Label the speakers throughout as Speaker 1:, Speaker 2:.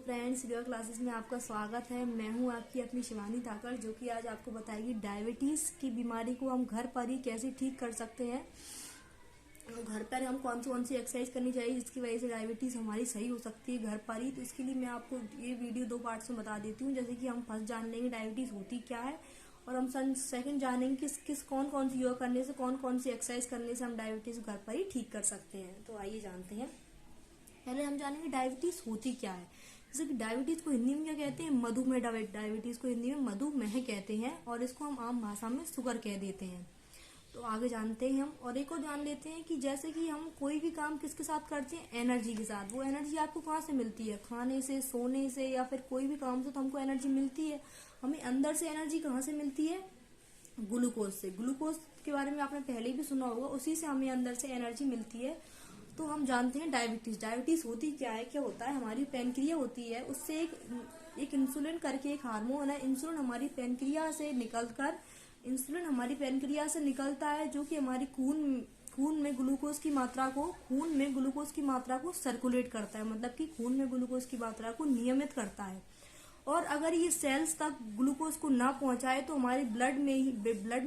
Speaker 1: Friends, yoga classes में आपका स्वागत है। मैं हूं आपकी अपनी शिवानी धाकड़, जो कि आज आपको बताएगी डायबिटीज़ की बीमारी को हम घर पर ही कैसे ठीक कर सकते हैं। घर पर हम कौन सी एक्सरसाइज करनी चाहिए जिसकी वजह से डायबिटीज़ हमारी सही हो सकती है घर पर ही। तो इसके लिए मैं आपको ये वीडियो 2 पार्ट्स में बता देती हूँ। जैसे कि हम फर्स्ट जान लेंगे डायबिटीज़ होती क्या है, और हम सेकंड जानेंगे किस कौन सी योगा करने से, कौन सी एक्सरसाइज करने से हम डायबिटीज़ घर पर ही ठीक कर सकते हैं। तो आइए जानते हैं। पहले हम जानेंगे डायबिटीज होती क्या है। जैसे कि डायबिटीज को हिंदी में क्या कहते हैं, मधुमेह। डायबिटीज को हिंदी में मधुमेह कहते हैं और इसको हम आम भाषा में शुगर कह देते हैं। तो आगे जानते हैं हम, और एक और जान लेते हैं कि जैसे कि हम कोई भी काम किसके साथ करते हैं, एनर्जी के साथ। वो एनर्जी आपको कहाँ से मिलती है, खाने से, सोने से, या फिर कोई भी काम से तो हमको एनर्जी मिलती है। हमें अंदर से एनर्जी कहाँ से मिलती है, ग्लूकोज से। ग्लूकोज के बारे में आपने पहले भी सुना होगा, उसी से हमें अंदर से एनर्जी मिलती है। तो हम जानते हैं डायबिटीज होती क्या है। क्या होता है, हमारी पैनक्रिया होती है, उससे एक इंसुलिन करके एक हार्मोन है। इंसुलिन हमारी पैनक्रिया से निकलता है, जो कि हमारी खून में ग्लूकोज की मात्रा को सर्कुलेट करता है, मतलब कि खून में ग्लूकोज की मात्रा को नियमित करता है। और अगर ये सेल्स तक ग्लूकोज को ना पहुंचाए तो हमारे ब्लड में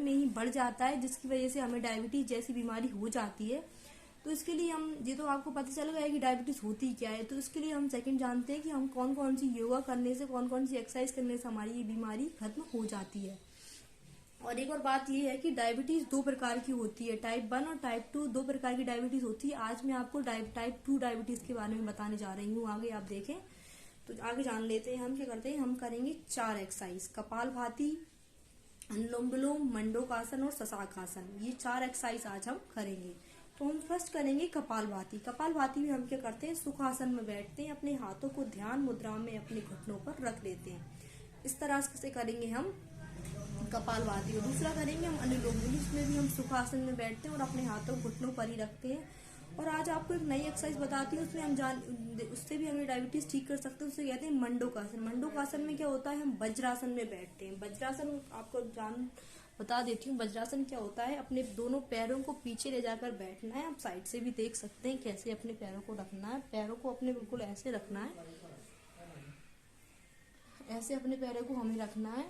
Speaker 1: ही बढ़ जाता है, जिसकी वजह से हमें डायबिटीज जैसी बीमारी हो जाती है। तो इसके लिए ये तो आपको पता चल गया है कि डायबिटीज होती क्या है। तो इसके लिए हम सेकंड जानते हैं कि हम कौन सी योगा करने से, कौन सी एक्सरसाइज करने से हमारी ये बीमारी खत्म हो जाती है। और एक और बात ये है कि डायबिटीज 2 प्रकार की होती है, टाइप 1 और टाइप 2। 2 प्रकार की डायबिटीज होती है। आज मैं आपको टाइप 2 डायबिटीज के बारे में बताने जा रही हूँ। आगे आप देखें तो आगे जान लेते हैं हम क्या करते हैं। हम करेंगे 4 एक्सरसाइज, कपालभाति, अनुलोम विलोम, मंडूकासन और शशांकासन। ये 4 एक्सरसाइज आज हम करेंगे। तो हम फर्स्ट करेंगे कपालभाति। कपालभाति में हम क्या करते हैं, सुखासन में बैठते हैं, अपने हाथों को ध्यान मुद्रा में अपने घुटनों पर रख लेते हैं। इस तरह से करेंगे हम कपालभाति। और दूसरा करेंगे हम अनुलोम विलोम। इसमें भी हम सुखासन में बैठते हैं और अपने हाथों को घुटनों पर ही रखते हैं। और आज आपको एक नई एक्सरसाइज बताती हूँ, उससे भी हमें डायबिटीज ठीक कर सकते हैं। उससे कहते हैं मंडूकासन। मंडूकासन में क्या होता है, हम वज्रासन में बैठते हैं। वज्रासन आपको बता देती हूँ, वज्रासन क्या होता है। अपने दोनों पैरों को पीछे ले जाकर बैठना है। आप साइड से भी देख सकते हैं कैसे अपने पैरों को रखना है। पैरों को अपने बिल्कुल ऐसे रखना है, ऐसे अपने पैरों को हमें रखना है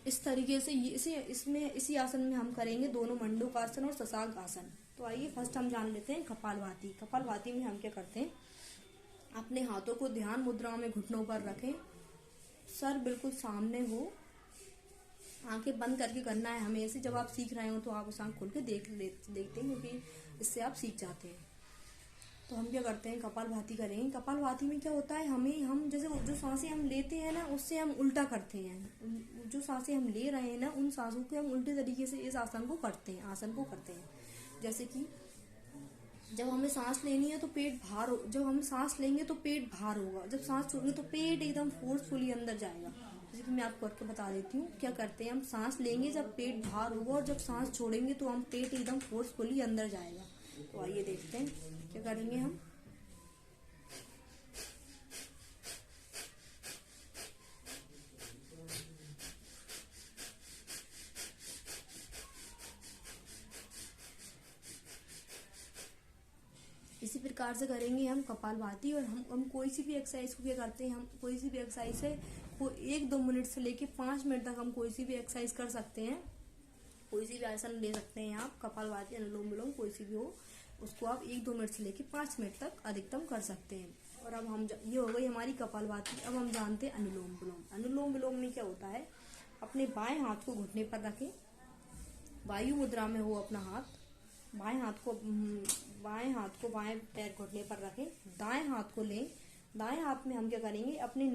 Speaker 1: इस तरीके से। इसी आसन में हम करेंगे दोनों मंडूकासन और शशांकासन। तो आइए फर्स्ट हम जान लेते हैं कपालभाति। कपालभाति में हम क्या करते हैं, अपने हाथों को ध्यान मुद्रा में घुटनों पर रखें, सर बिल्कुल सामने हो, आंखें बंद करके करना है हमें। ऐसे जब आप सीख रहे हो तो आप उस आंख खोल के देखते हैं, क्योंकि इससे आप सीख जाते हैं। तो हम क्या करते हैं, कपालभाति करेंगे। कपालभाति में क्या होता है, हम जैसे जो सांसें हम लेते हैं ना, उससे हम उल्टा करते हैं। जो सांसें हम ले रहे हैं ना, उन सांसों को हम उल्टे तरीके से इस आसन को करते हैं। जैसे कि जब हमें सांस लेनी है तो जब हम सांस लेंगे तो पेट भार होगा, जब सांस छोड़ेंगे तो पेट एकदम फोर्सफुली अंदर जाएगा। जैसे कि मैं आपको करके बता देती हूँ। क्या करते हैं, हम सांस लेंगे जब पेट भार होगा, और जब सांस छोड़ेंगे तो हम पेट एकदम फोर्सफुली अंदर जाएगा। तो आइए देखते हैं क्या करेंगे हम। इसी प्रकार से करेंगे हम कपालभाति। और हम कोई सी भी एक्सरसाइज को क्या करते हैं, हम कोई सी भी एक्सरसाइज है वो 1-2 मिनट से लेके 5 मिनट तक हम कोई सी भी एक्सरसाइज कर सकते हैं। कोई सी भी आसन ले सकते हैं आप, कपालभाति, अनुलोम विलोम, कोई सी भी हो, उसको आप 1-2 मिनट से लेके 5 मिनट तक अधिकतम कर सकते हैं। और अब ये हो गई हमारी कपालभाति। अब हम जानते हैं अनुलोम विलोम। अनुलोम विलोम में क्या होता है, अपने बाएं हाथ को घुटने पर रखें, वायु मुद्रा में हो अपना हाथ। बाएं हाथ को बाएं पैर घुटने पर रखें, दाएं हाथ को लें। दाएं हाथ में हम क्या करेंगे, अपने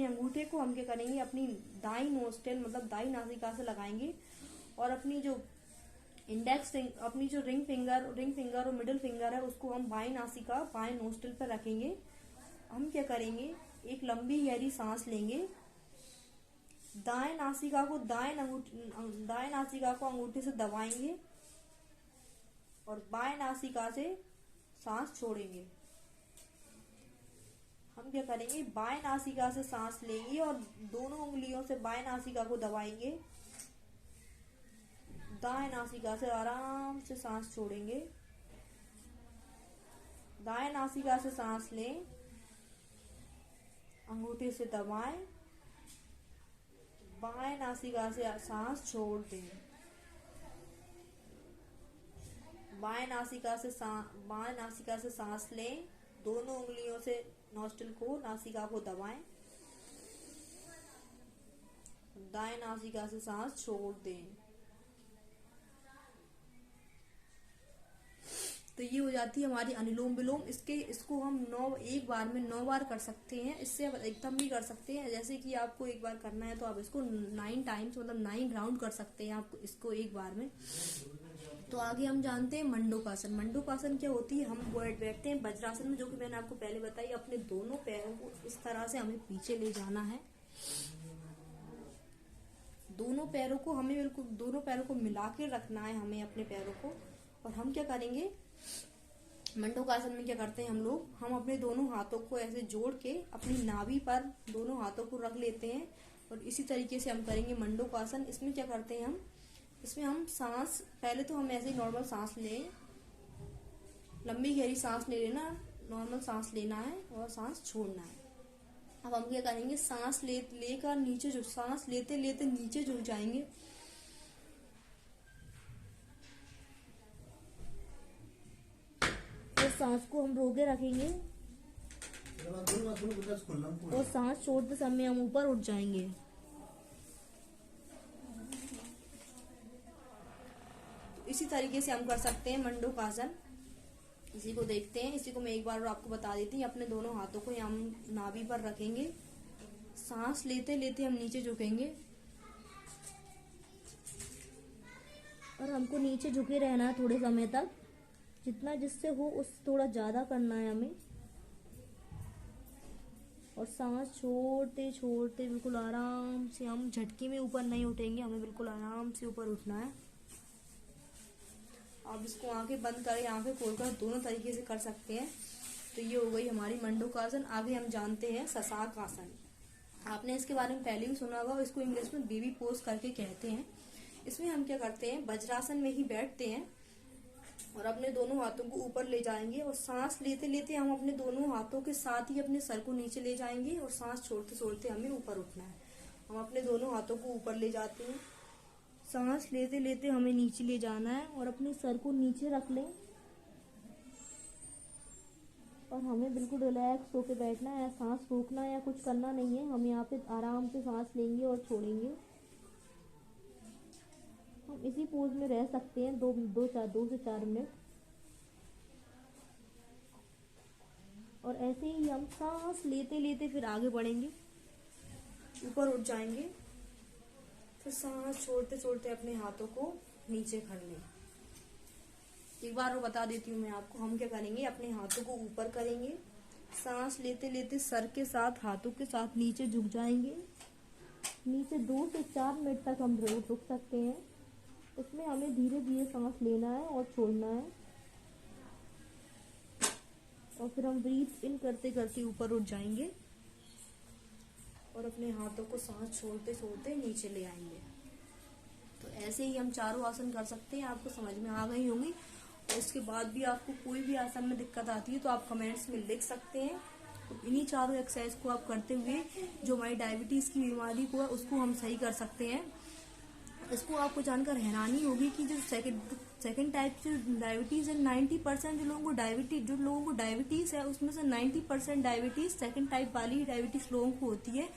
Speaker 1: अंगूठे को हम क्या करेंगे, अपनी दाई नोस्ट्रिल मतलब दाई नासिका से लगाएंगे, और अपनी जो अपनी जो रिंग फिंगर और मिडिल फिंगर है, उसको हम बाएं नोस्ट्रिल पर रखेंगे। हम क्या करेंगे, एक लंबी गहरी सांस लेंगे, दाएं नासिका को अंगूठे से दबाएंगे और बाएं नासिका से सांस छोड़ेंगे। हम क्या करेंगे, बाएं नासिका से सांस लेंगे और दोनों उंगलियों से बाएं नासिका को दबाएंगे, दाएं नासिका से आराम से सांस छोड़ेंगे। दाएं नासिका से सांस लें, घूंघटे से दबाएं, बाएं नासिका से सांस छोड़ दें। बाएं नासिका से सांस लें, दोनों उंगलियों से नॉस्ट्रिल को, नासिका को दबाएं, दाएं नासिका से सांस छोड़ दें। तो ये हो जाती है हमारी अनुलोम विलोम। इसको हम एक बार में 9 बार कर सकते हैं, इससे एकदम भी कर सकते हैं। जैसे कि आपको एक बार करना है तो आप इसको 9 टाइम्स मतलब 9 राउंड कर सकते हैं आप इसको एक बार में। तो आगे हम जानते हैं मंडूकासन। मंडूकासन क्या होती है? हम बैठते हैं वज्रासन में, जो कि मैंने आपको पहले बताई। अपने दोनों पैरों को इस तरह से हमें पीछे ले जाना है। दोनों पैरों को हमें बिल्कुल दोनों पैरों को मिला के रखना है हमें अपने पैरों को। और हम क्या करेंगे मंडूकासन में, क्या करते हैं हम अपने दोनों हाथों को ऐसे जोड़ के अपनी नाभि पर दोनों हाथों को रख लेते हैं। और इसी तरीके से हम करेंगे मंडूकासन। इसमें क्या करते हैं इसमें हम सांस, पहले तो हम ऐसे ही नॉर्मल सांस लें, लंबी गहरी सांस ले लेना, नॉर्मल सांस लेना है और सांस छोड़ना है। अब हम क्या करेंगे, सांस लेकर नीचे झुक, सांस लेते लेते नीचे झुक जाएंगे। और सांस को हम रोके रखेंगे और सांस छोड़ते समय हम ऊपर उठ जाएंगे। तो इसी तरीके से हम कर सकते हैं मंडूकासन। इसी को देखते हैं, इसी को मैं एक बार और आपको बता देती हूँ। अपने दोनों हाथों को हम नाभि पर रखेंगे, सांस लेते लेते हम नीचे झुकेंगे और हमको नीचे झुके रहना है थोड़े समय तक, जितना जिससे हो उस थोड़ा ज्यादा करना है हमें। और सांस छोड़ते छोड़ते बिल्कुल आराम से, हम झटके में ऊपर नहीं उठेंगे, हमें बिल्कुल आराम से ऊपर उठना है। आप इसको आंखें बंद करें, आंखें खोलकर दोनों तरीके से कर सकते हैं। तो ये हो गई हमारी मंडूकासन। आगे हम जानते हैं शशांक आसन। आपने इसके बारे में पहले भी सुना होगा, इसको इंग्लिश में बेबी पोज करके कहते हैं। इसमें हम क्या करते हैं, वज्रासन में ही बैठते हैं और अपने दोनों हाथों को ऊपर ले जाएंगे और सांस लेते लेते हम अपने दोनों हाथों के साथ ही अपने सर को नीचे ले जाएंगे और सांस छोड़ते छोड़ते हमें ऊपर उठना है। हम अपने दोनों हाथों को ऊपर ले जाते हैं, सांस लेते लेते हमें नीचे ले जाना है और अपने सर को नीचे रख लें और हमें बिल्कुल रिलैक्स होकर बैठना है। सांस रोकना या कुछ करना नहीं है, हम यहाँ पे आराम से सांस लेंगे और छोड़ेंगे। हम इसी पोज में रह सकते हैं 2 से 4 मिनट। और ऐसे ही हम सांस लेते लेते फिर आगे बढ़ेंगे, ऊपर उठ जाएंगे, फिर सांस छोड़ते छोड़ते अपने हाथों को नीचे कर लें। एक बार वो बता देती हूँ मैं आपको। हम क्या करेंगे, अपने हाथों को ऊपर करेंगे, सांस लेते लेते सर के साथ हाथों के साथ नीचे झुक जाएंगे। नीचे 2 से 4 मिनट तक हम रुक सकते हैं। इसमें हमें धीरे धीरे सांस लेना है और छोड़ना है। और फिर हम ब्रीथ इन करते करते ऊपर उठ जाएंगे और अपने हाथों को सांस छोड़ते छोड़ते नीचे ले आएंगे। तो ऐसे ही हम चारों आसन कर सकते हैं। आपको समझ में आ गई होंगी। और इसके बाद भी आपको कोई भी आसन में दिक्कत आती है तो आप कमेंट्स में लिख सकते हैं। तो इन्हीं चारों एक्सरसाइज को आप करते हुए जो हमारी डायबिटीज की बीमारी को है उसको हम सही कर सकते हैं। इसको आपको जानकर हैरानी होगी कि जो सेकंड टाइप की डायबिटीज है, 90% जो लोगों को डायबिटीज है उसमें से 90% डायबिटीज सेकंड टाइप वाली डायबिटीज लोगों को होती है,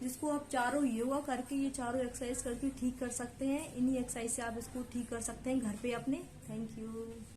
Speaker 1: जिसको आप चारों योगा करके, ये चारों एक्सरसाइज करके ठीक कर सकते हैं। इन्हीं एक्सरसाइज से आप इसको ठीक कर सकते हैं घर पे अपने। Thank you.